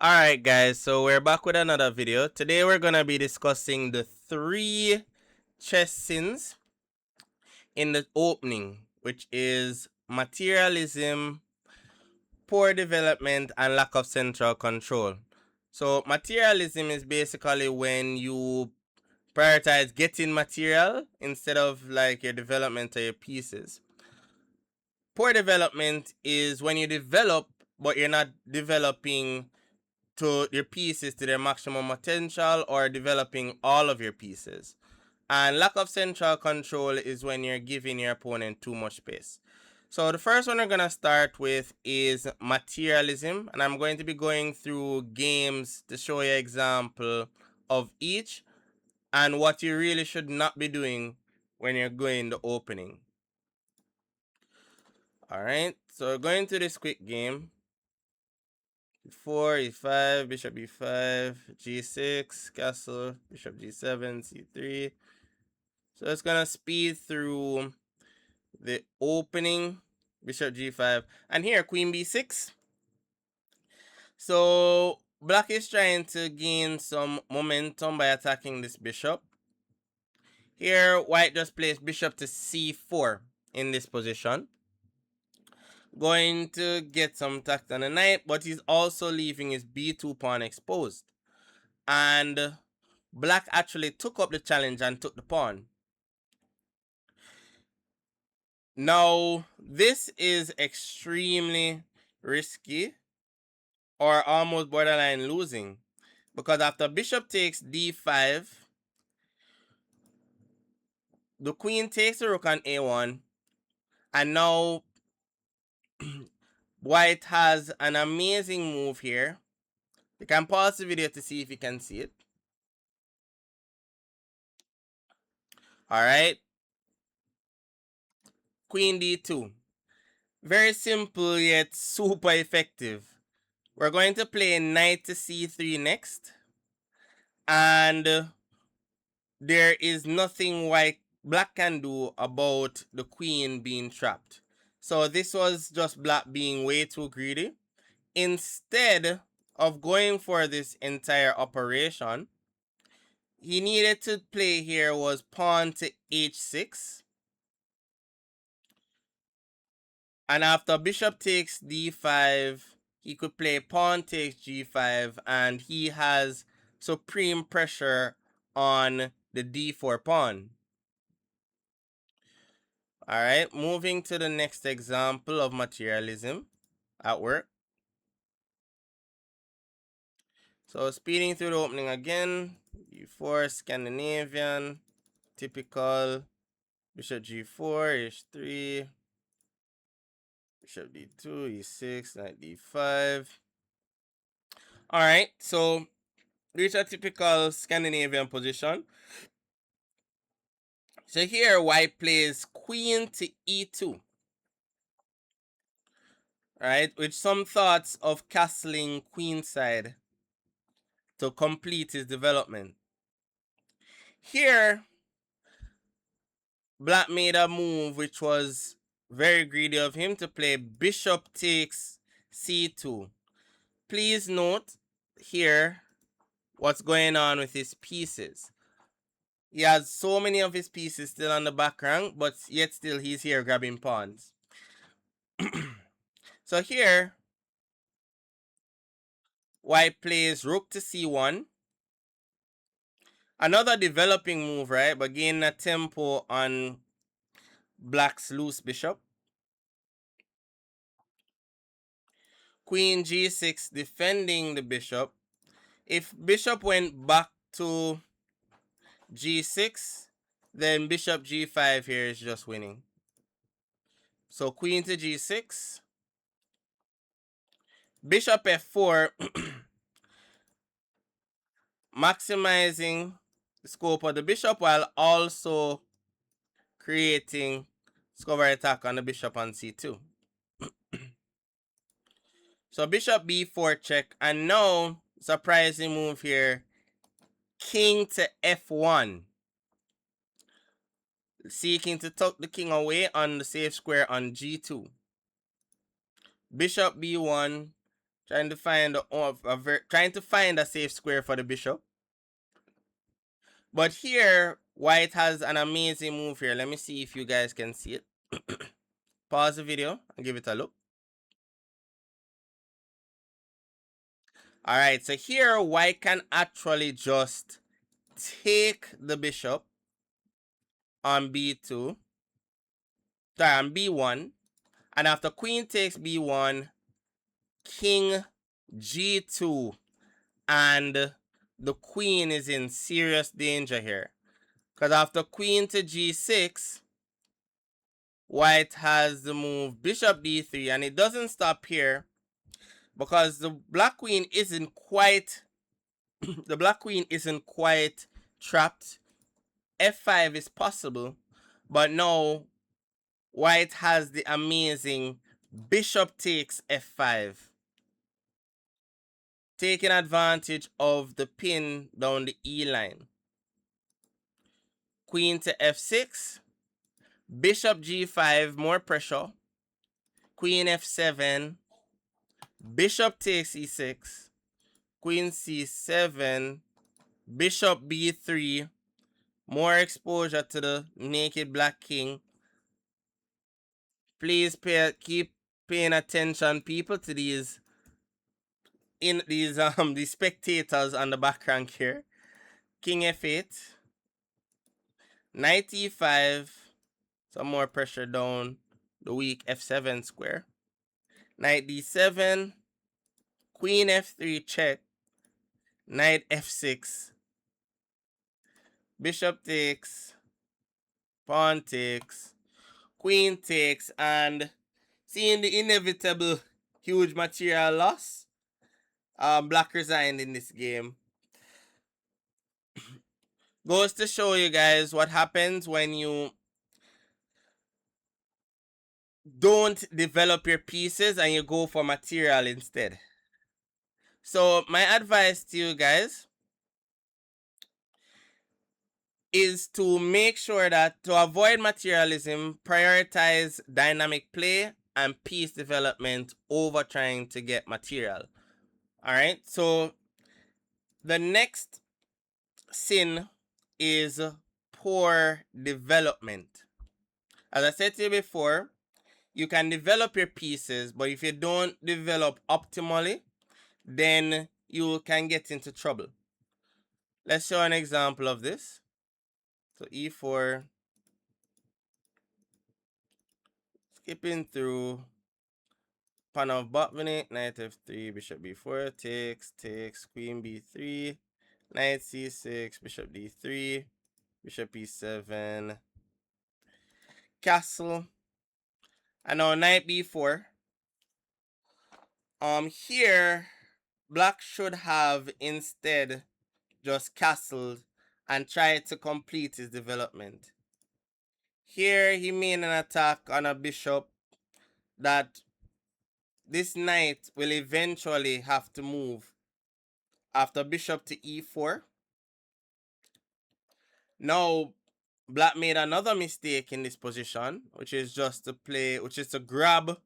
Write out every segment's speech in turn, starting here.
Alright guys, so we're back with another video. Today we're gonna be discussing the 3 chess sins in the opening, which is materialism, poor development, and lack of central control. So materialism is basically when you prioritize getting material instead of like your development of your pieces. Poor development is when you develop but you're not developing to your pieces to their maximum potential or developing all of your pieces. And lack of central control is when you're giving your opponent too much space. So the first one we're going to start with is materialism. And I'm going to be going through games to show you an example of each and what you really should not be doing when you're going the opening. Alright, so going to this quick game. E4, E5, Bishop E5, G6, Castle, Bishop G7, C3. So it's gonna speed through the opening, Bishop G5, and here Queen B6. So Black is trying to gain some momentum by attacking this bishop. Here White just plays Bishop to C4 in this position. Going to get some tact on the knight, but he's also leaving his B2 pawn exposed. And Black actually took up the challenge and took the pawn. Now, this is extremely risky or almost borderline losing because after bishop takes d5, the queen takes the rook on a1, and now White has an amazing move here. You can pause the video to see if you can see it. Alright. Queen d2. Very simple yet super effective. We're going to play knight to c3 next. And there is nothing Black can do about the queen being trapped. So this was just Black being way too greedy. Instead of going for this entire operation, he needed to play here was pawn to h6. And after bishop takes d5, he could play pawn takes g5, and he has supreme pressure on the d4 pawn. Alright, moving to the next example of materialism at work. So speeding through the opening again, e4, Scandinavian, typical, bishop g4, h3, bishop d2, e6, knight d5. Alright, so reach a typical Scandinavian position. So here White plays queen to e2. Right, with some thoughts of castling queenside to complete his development. Here, Black made a move which was very greedy of him to play bishop takes c2. Please note here what's going on with his pieces. He has so many of his pieces still on the back rank, but yet still he's here grabbing pawns. So here, White plays rook to c1. Another developing move, right? But gaining a tempo on Black's loose bishop. Queen g6 defending the bishop. If bishop went back to g6, then bishop g5 here is just winning. So queen to g6. Bishop f4, maximizing the scope of the bishop while also creating discovery attack on the bishop on c2. So bishop b4 check, and now surprising move here, king to f1, seeking to tuck the king away on the safe square on g2. Bishop b1, Trying to find trying to find a safe square for the bishop. But here, white has an amazing move here. Let me see if you guys can see it. Pause the video and give it a look. Alright, so here white can actually just take the bishop on b2, sorry, on b1, and after queen takes b1, king g2, and the queen is in serious danger here. Because after queen to g6, white has the move bishop d3, and it doesn't stop here because the black queen isn't quite trapped. f5 is possible, but now white has the amazing bishop takes f5, taking advantage of the pin down the e line. Queen to f6, bishop g5, more pressure, queen f7, bishop takes e6, queen c7, bishop b3, more exposure to the naked black king. Please keep paying attention, people, to these these spectators on the background here. King f8, knight e5, some more pressure down the weak f7 square, knight d7, queen f3 check, knight f6, bishop takes, pawn takes, queen takes, and seeing the inevitable huge material loss, black resigned in this game. Goes to show you guys what happens when you don't develop your pieces and you go for material instead. So my advice to you guys is to make sure that to avoid materialism, prioritize dynamic play and piece development over trying to get material. All right, so the next sin is poor development. As I said to you before, you can develop your pieces, but if you don't develop optimally, then you can get into trouble. Let's show an example of this. So e4, skipping through, pawn of bottom, knight f3, bishop b4, takes, queen b3, knight c6, bishop d3, bishop e7, castle, and now knight b4. Here, black should have instead just castled and tried to complete his development. Here, he made an attack on a bishop that this knight will eventually have to move after bishop to e4. Now, black made another mistake in this position, which is to grab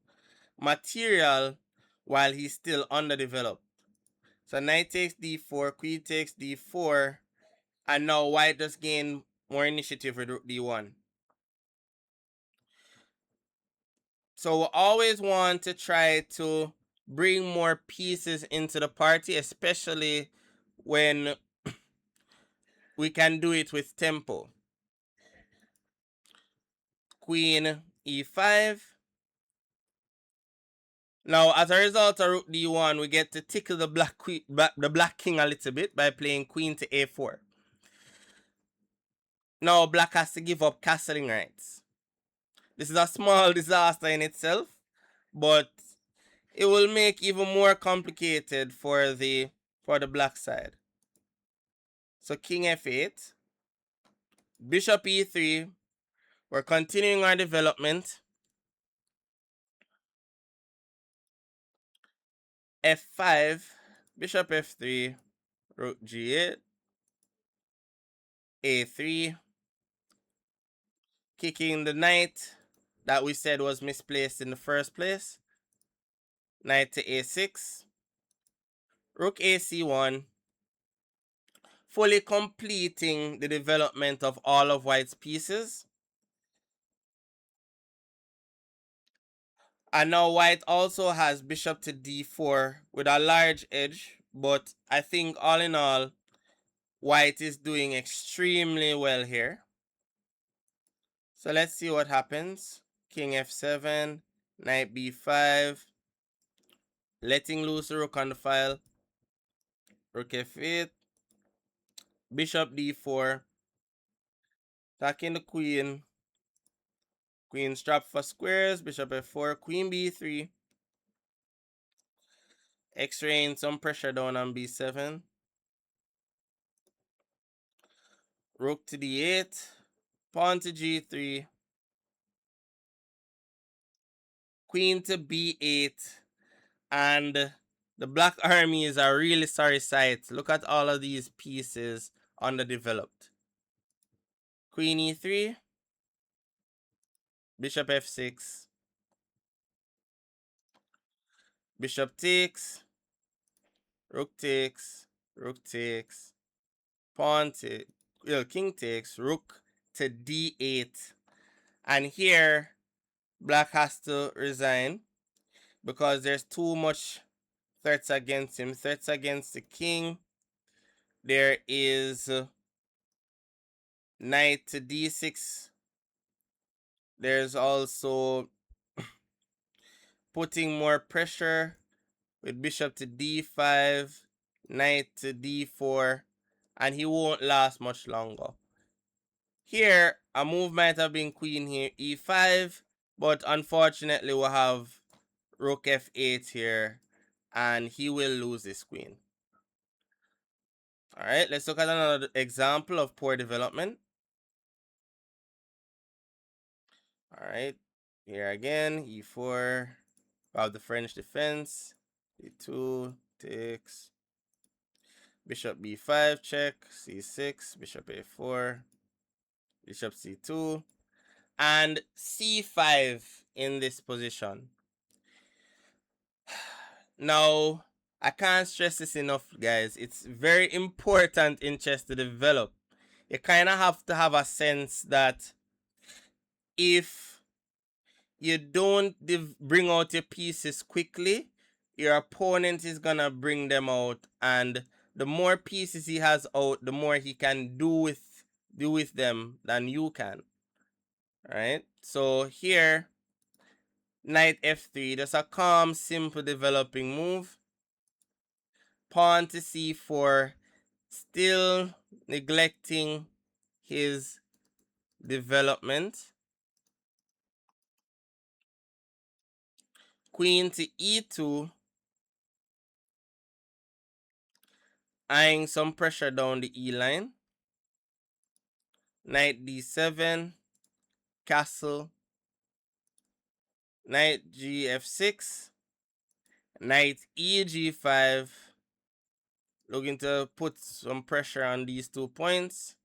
material while he's still underdeveloped. So knight takes d4, queen takes d4, and now white just gained more initiative with rook d1. So we always want to try to bring more pieces into the party, especially when we can do it with tempo. Queen e5. Now, as a result of rook d1, we get to tickle the black king a little bit by playing queen to a4. Now, black has to give up castling rights. This is a small disaster in itself, but it will make even more complicated for the black side. So king f8, bishop e3. We're continuing our development. f5, bishop f3, rook g8, a3, kicking the knight that we said was misplaced in the first place. Knight to a6, rook AC1, fully completing the development of all of white's pieces. And now white also has bishop to d4 with a large edge, but I think all in all, white is doing extremely well here. So let's see what happens. King f7, knight b5, letting loose the rook on the file, rook f8, bishop d4, attacking the queen, queen strapped for squares, bishop f4, queen b3, x-raying some pressure down on b7, rook to d8, pawn to g3, queen to b8, and the black army is a really sorry sight. Look at all of these pieces underdeveloped. Queen e3, bishop f6, bishop takes, rook takes, rook takes, pawn to, well, king takes, rook to d8. And here, black has to resign because there's too much threats against him. Threats against the king. There is knight to d6. There's also putting more pressure with bishop to d5, knight to d4, and he won't last much longer. Here, a move might have been queen here, e5, but unfortunately we have rook f8 here, and he will lose this queen. Alright, let's look at another example of poor development. Alright, here again, e4, we have the French defense, e2, takes, bishop b5, check, c6, bishop a4, bishop c2, and c5 in this position. Now, I can't stress this enough, guys. It's very important in chess to develop. You kind of have to have a sense that if you don't bring out your pieces quickly, your opponent is gonna bring them out, and the more pieces he has out, the more he can do with them than you can. Alright, so here, knight f3, that's a calm, simple developing move. Pawn to c4, still neglecting his development. Queen to e2, eyeing some pressure down the e line. Knight d7, castle, knight gf6, knight eg5, looking to put some pressure on these 2 points.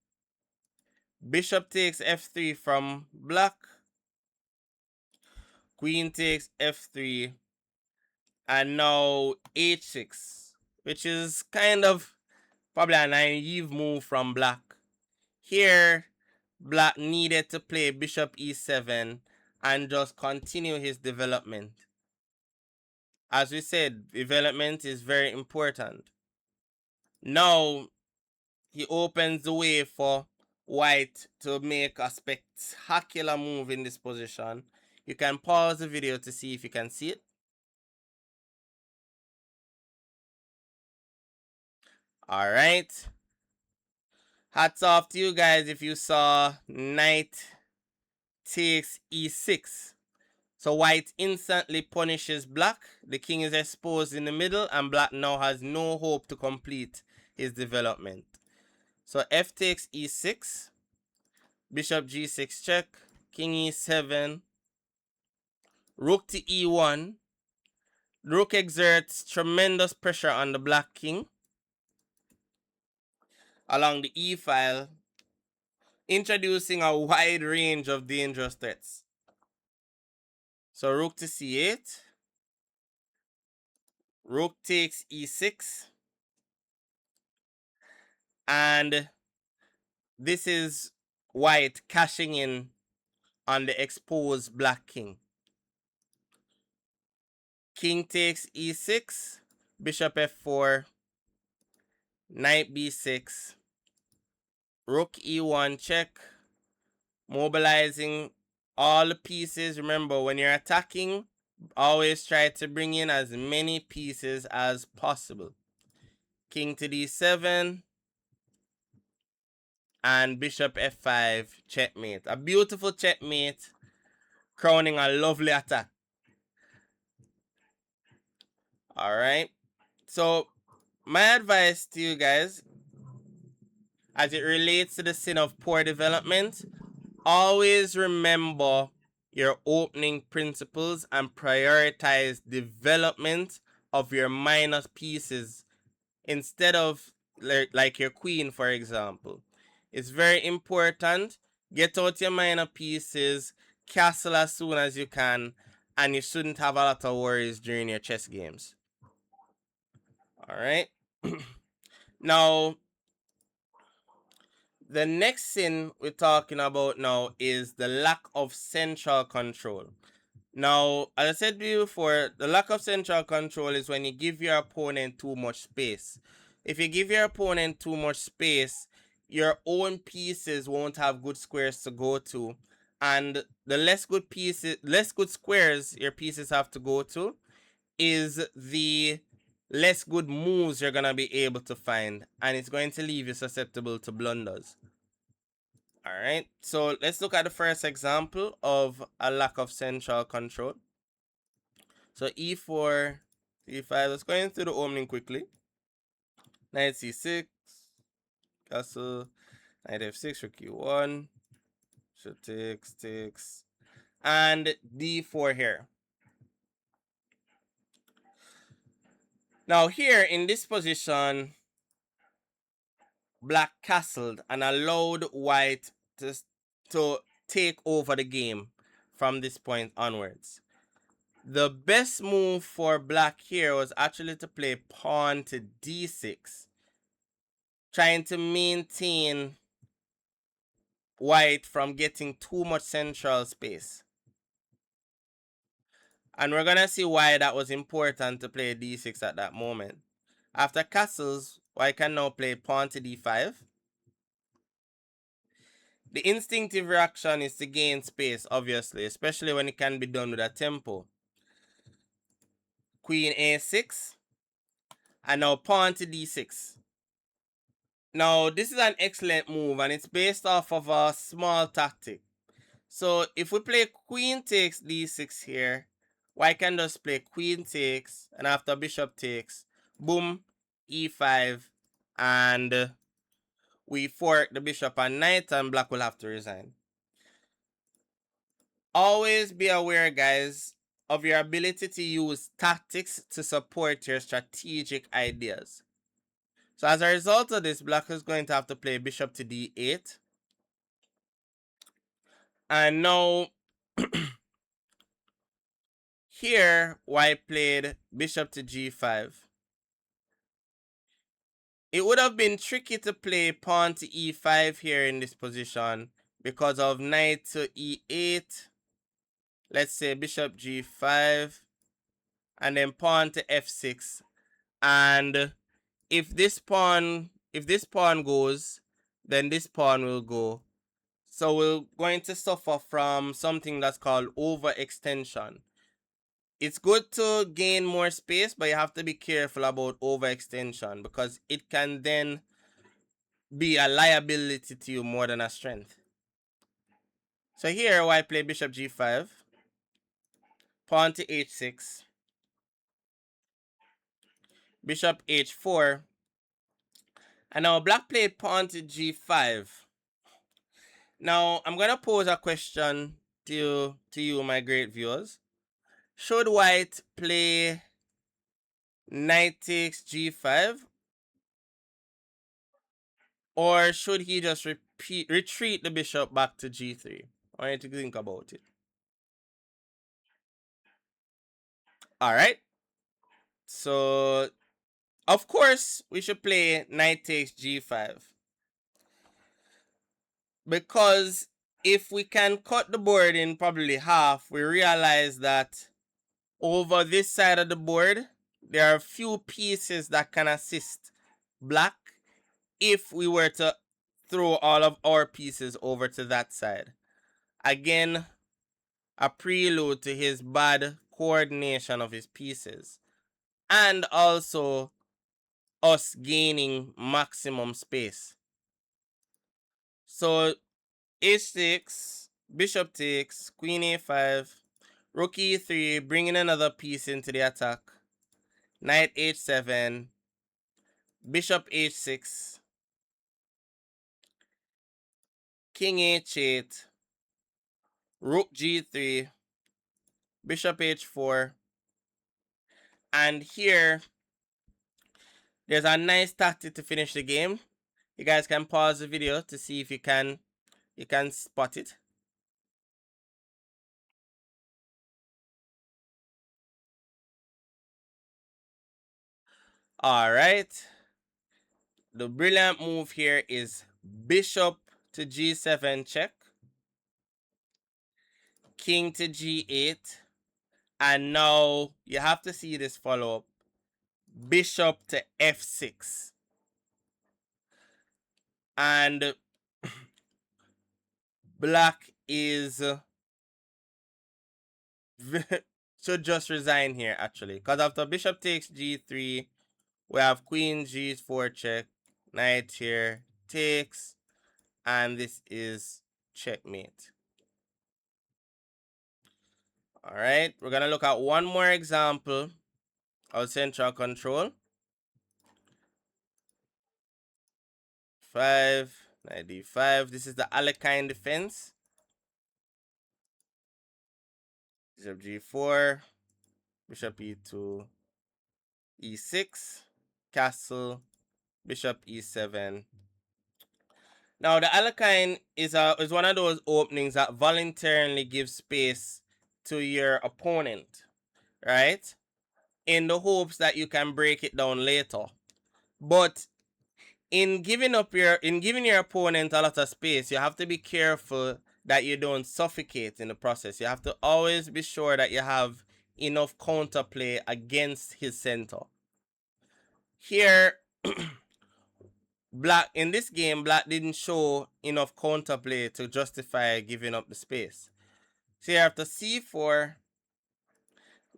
Bishop takes f3 from black, queen takes f3, and now h6, which is kind of probably a naive move from black. Here, black needed to play bishop e7 and just continue his development. As we said, development is very important. Now, he opens the way for white to make a spectacular move in this position. You can pause the video to see if you can see it. Alright. Hats off to you guys if you saw knight takes e6. So white instantly punishes black. The king is exposed in the middle, and black now has no hope to complete his development. So f takes e6, bishop g6 check, king e7, rook to e1. Rook exerts tremendous pressure on the black king along the e file, introducing a wide range of dangerous threats. So rook to c8, rook takes e6, And this is white cashing in on the exposed black king. King takes e6, bishop f4, knight b6, rook e1 check, mobilizing all the pieces. Remember, when you're attacking, always try to bring in as many pieces as possible. King to d7 and bishop f5 checkmate. A beautiful checkmate crowning a lovely attack. All right. So my advice to you guys, as it relates to the sin of poor development, always remember your opening principles and prioritize development of your minor pieces instead of like your queen, for example. It's very important. Get out your minor pieces, castle as soon as you can, and you shouldn't have a lot of worries during your chess games. All right. Now, the next sin we're talking about now is the lack of central control. Now, as I said before, the lack of central control is when you give your opponent too much space. If you give your opponent too much space, your own pieces won't have good squares to go to. And the less good squares your pieces have to go to is the less good moves you're going to be able to find. And it's going to leave you susceptible to blunders. All right, so let's look at the first example of a lack of central control. So e4, e5. Let's go into the opening quickly. Knight c6, castle, knight f6, rook e1, should takes, and d4 here. Now here in this position, black castled and allowed white to take over the game from this point onwards. The best move for black here was actually to play pawn to d6, trying to maintain white from getting too much central space. And we're going to see why that was important to play d6 at that moment. After castles, white can now play pawn to d5. The instinctive reaction is to gain space, obviously, especially when it can be done with a tempo. Queen a6, and now pawn to d6. Now, this is an excellent move, and it's based off of a small tactic. So, if we play queen takes d6 here, white can just play queen takes, and after bishop takes, boom, e5, and we fork the bishop and knight, and black will have to resign. Always be aware, guys, of your ability to use tactics to support your strategic ideas. So as a result of this, black is going to have to play bishop to d8. And now, here, white played bishop to g5. It would have been tricky to play pawn to e5 here in this position because of knight to e8. Let's say bishop g5 and then pawn to f6. And if this pawn goes, then this pawn will go. So we're going to suffer from something that's called overextension. It's good to gain more space, but you have to be careful about overextension because it can then be a liability to you more than a strength. So here, white play bishop g5, pawn to h6, bishop h4, and now black played pawn to g5. Now, I'm going to pose a question to you, my great viewers. Should white play knight takes g5? Or should he just retreat the bishop back to g3? I want you to think about it. Alright. So, of course, we should play knight takes g5. because if we can cut the board in probably half, we realize that over this side of the board, there are a few pieces that can assist black if we were to throw all of our pieces over to that side. Again, a prelude to his bad coordination of his pieces. And also us gaining maximum space. So h6, bishop takes, queen a5, rook e3, bringing another piece into the attack, knight h7, bishop h6, king h8, rook g3, bishop h4, and here there's a nice tactic to finish the game. You guys can pause the video to see if you can spot it. All right. The brilliant move here is bishop to g7 check, king to g8, and now you have to see this follow up. Bishop to f6. And black is should just resign here actually, because after bishop takes g3, we have queen g4 check, knight here takes, and this is checkmate. All right, we're gonna look at one more example of central control. 5, knight d5. This is the Alekhine defense. Bishop g4, bishop e2, e6, castle, bishop e7. Now the Alekhine is one of those openings that voluntarily gives space to your opponent, right? In the hopes that you can break it down later. But in giving your opponent a lot of space, you have to be careful that you don't suffocate in the process. You have to always be sure that you have enough counterplay against his center. Here, black in this game, black didn't show enough counterplay to justify giving up the space. So here after c4,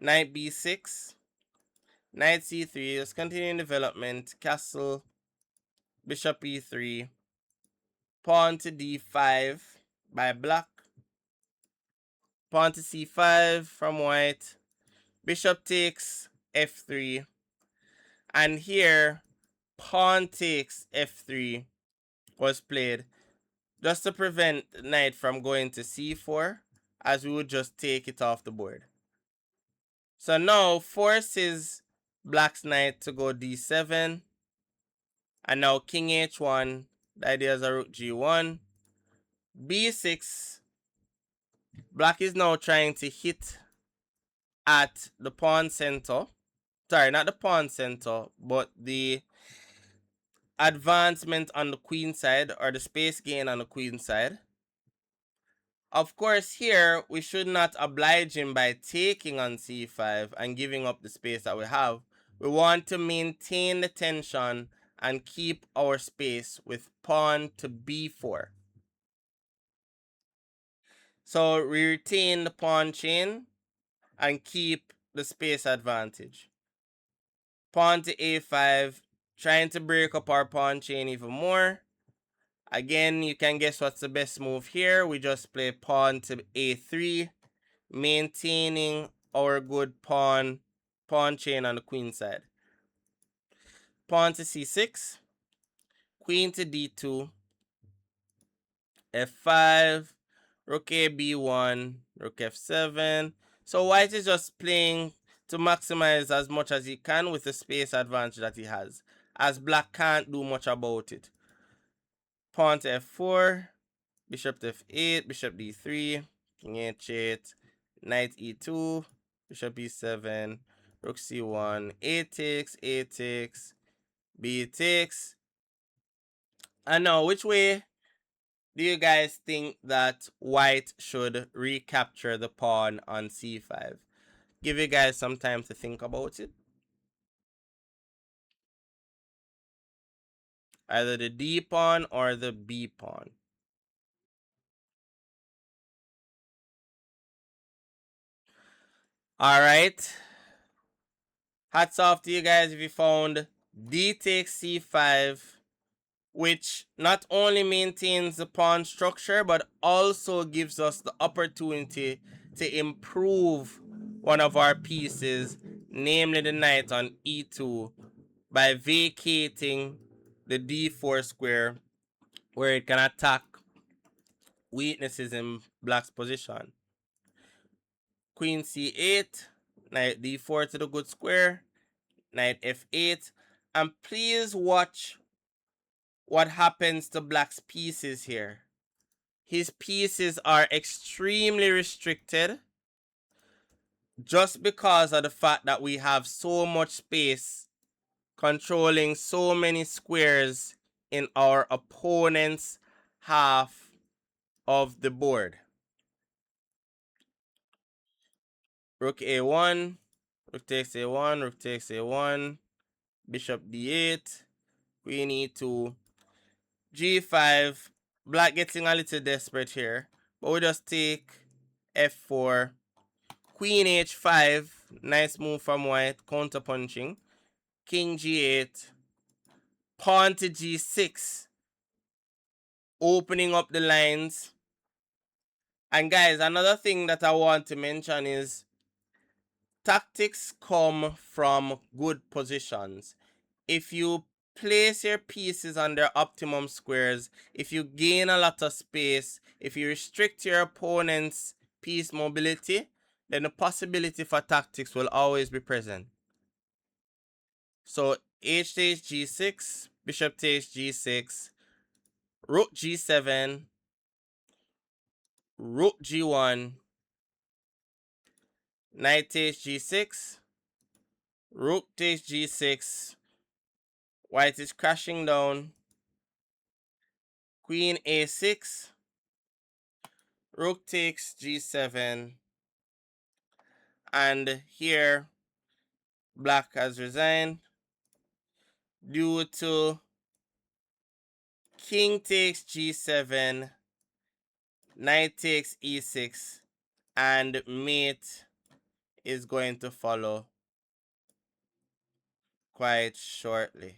knight b6, knight c3, just continuing development, castle, bishop e3, pawn to d5 by black, pawn to c5 from white, bishop takes f3, and here pawn takes f3 was played just to prevent the knight from going to c4, as we would just take it off the board. So now forces black's knight to go d7, and now king h1, the idea is a rook g1, b6, black is now trying to hit at the pawn center. Sorry, not the pawn center, but the advancement on the queen side, or the space gain on the queen side. Of course, here we should not oblige him by taking on c5 and giving up the space that we have. We want to maintain the tension and keep our space with pawn to b4. So we retain the pawn chain and keep the space advantage. Pawn to a5, trying to break up our pawn chain even more. Again, you can guess what's the best move here. We just play pawn to a3, maintaining our good pawn chain on the queen side. Pawn to c6, queen to d2, f5, rook a b1, rook f7. So white is just playing to maximize as much as he can with the space advantage that he has, as black can't do much about it. Pawn to f4, bishop to f8, bishop d3, king h8, knight e2, bishop e7, rook c1, a takes, b takes. And now which way do you guys think that white should recapture the pawn on c5? Give you guys some time to think about it. Either the d pawn or the b pawn. All right. Hats off to you guys if you found d takes c5, which not only maintains the pawn structure but also gives us the opportunity to improve one of our pieces, namely the knight on e2, by vacating the d4 square where it can attack weaknesses in black's position. Queen c8, knight d4 to the good square, knight f8, and please watch what happens to black's pieces here. His pieces are extremely restricted just because of the fact that we have so much space controlling so many squares in our opponent's half of the board. Rook a1, rook takes a1, rook takes a1, bishop d8, queen e2, g5. Black getting a little desperate here, but we just take f4, queen h5, nice move from white, counter punching, king g8, pawn to g6, opening up the lines. And guys, another thing that I want to mention is tactics come from good positions. If you place your pieces on their optimum squares, if you gain a lot of space, if you restrict your opponent's piece mobility, then the possibility for tactics will always be present. So h takes g6, bishop takes g6, rook g7, rook g1, knight takes g6, rook takes g6, white is crashing down, queen a6, rook takes g7, and here black has resigned due to king takes g7, knight takes e6, and mate is going to follow quite shortly.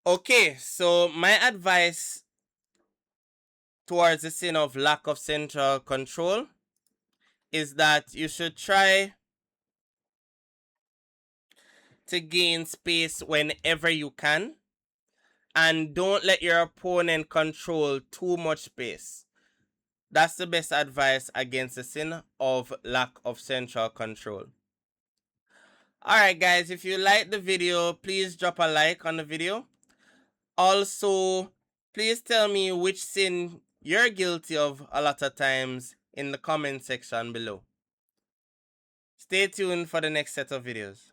Okay, so my advice towards the sin of lack of central control is that you should try to gain space whenever you can, and don't let your opponent control too much space. That's the best advice against the sin of lack of central control. Alright guys, if you like the video, please drop a like on the video. Also, please tell me which sin you're guilty of a lot of times in the comment section below. Stay tuned for the next set of videos.